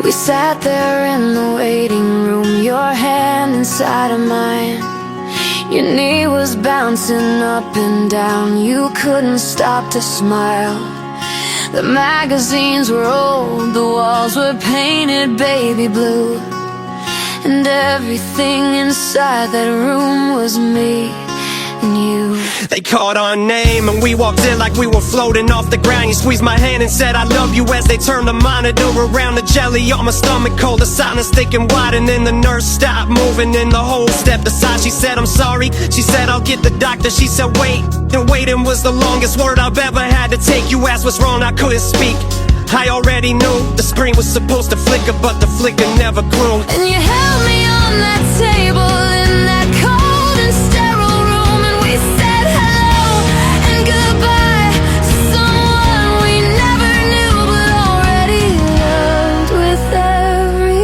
We sat there in the waiting room, your hand inside of mine. Your knee was bouncing up and down, you couldn't stop to smile. The magazines were old, the walls were painted baby blue, and everything inside that room was me and you. They called our name and we walked in like we were floating off the ground. You squeezed my hand and said I love you as they turned the monitor around. The jelly on my stomach cold, the silence thick and wide. And then the nurse stopped moving and the whole stepped aside. She said I'm sorry, she said I'll get the doctor. She said wait, and waiting was the longest word I've ever had to take. You asked what's wrong, I couldn't speak. I already knew the screen was supposed to flicker, but the flicker never grew. And you held me on that table in that cold and sterile room, and we said hello and goodbye to someone we never knew, but already loved with everything.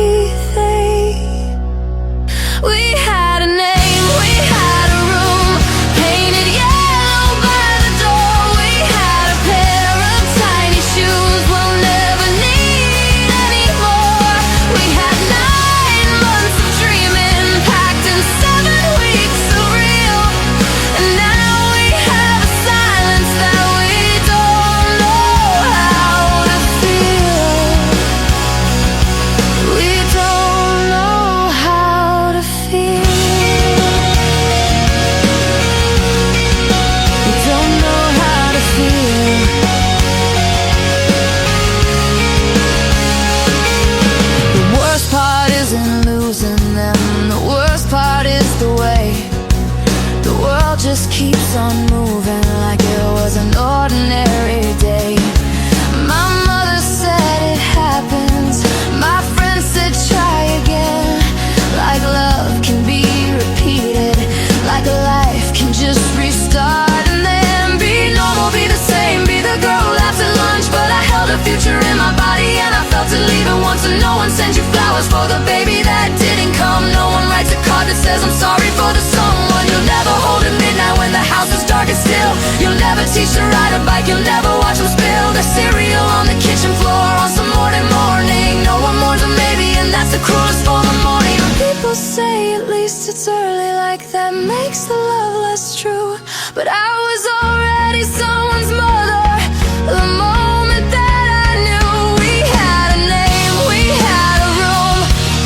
We had a name, we had a room, painted yellow by the door. We had a pair of tiny shoes we'll never need anymore. We had 9 months of dreaming, packed in 7 weeks of real. And now we have a silence that we don't know how to feel. We don't know how to feel. We don't know how to feel. The worst part isn't losing them, the worst part is the way the world just keeps on moving like it was an ordinary day. My mother said it happens, my friend said try again. Like love can be repeated, like life can just restart and then be normal, be the same, be the girl who laughs at lunch. But I held a future in my body and I felt it leaving once. And no one sends you flowers for the baby that didn't come. No one writes a card that says I'm sorry for the someone you'll never hold at midnight when the house is dark and still. You'll never teach to ride a bike, you'll never watch them spill the cereal on the kitchen floor on some morning. No one mourns a maybe, and that's the cruelest form of mourning. People say at least it's early, like that makes the love less true. But I was already someone's mother the moment that I knew. We had a name, we had a room,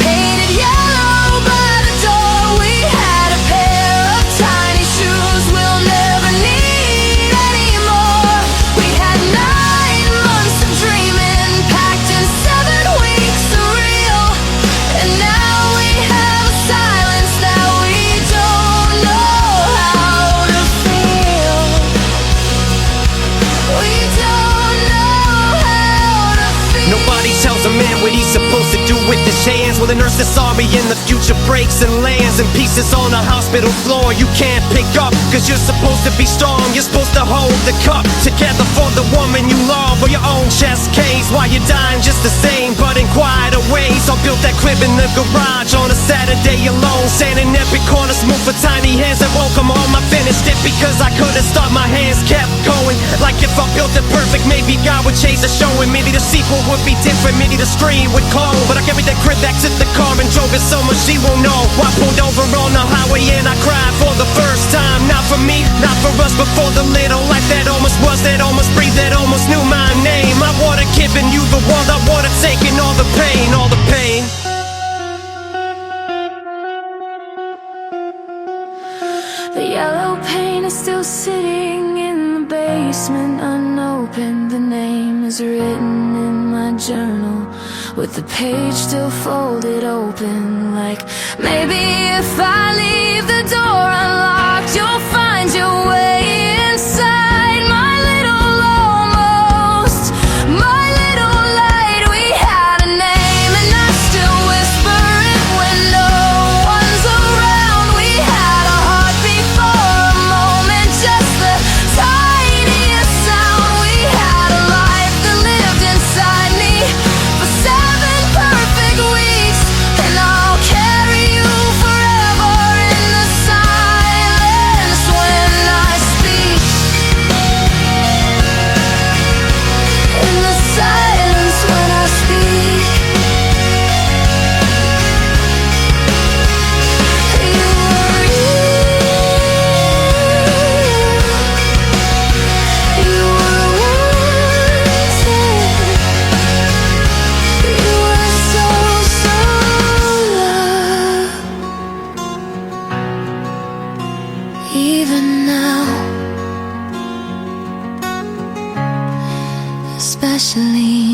painted yellow by the door. We had a pair of tiny shoes we'll never need anymore. We had 9 months of dreaming, packed in 7 weeks of real. And now we have a silence that we don't know how to feel. We don't know how to feel. Nobody tells a man what he's supposed to do with his hands. Well, the nurse that saw me in the future breaks and lands in pieces on a hospital floor. You can't pick up, cause you're supposed to be strong. You're supposed to hold the cup together for the woman you love, or your own chest case while you're dying just the same, but in quieter ways. I built that crib in the garage on a Saturday alone, sanding epic corners, smooth for tiny hands that won't come home. I finished it because I couldn't stop, my hands kept going. Like if I built it perfect, maybe God would change the show, and maybe the sequel would be different, maybe the screen would clone. But I carried that crib back to the car and drove it so much she won't know. I pulled over on the highway and I cried for the first time. Not for me, not for us, but for the little life that almost was, that almost breathed, that almost knew my name. I would've given you the world, I would've taken all the pain, all the pain. The yellow paint is still sitting in the basement unopened. The name is written in my journal with the page still folded open. Like maybe if I leave the door unlocked, you'll find your way inside my little almost, my little light. We had a name and I still whisper it when no one's around. We had a heartbeat for a moment, just the tiniest sound. We had a life that lived inside me for 7 perfect weeks, and I'll carry you forever in the silence. even now, especially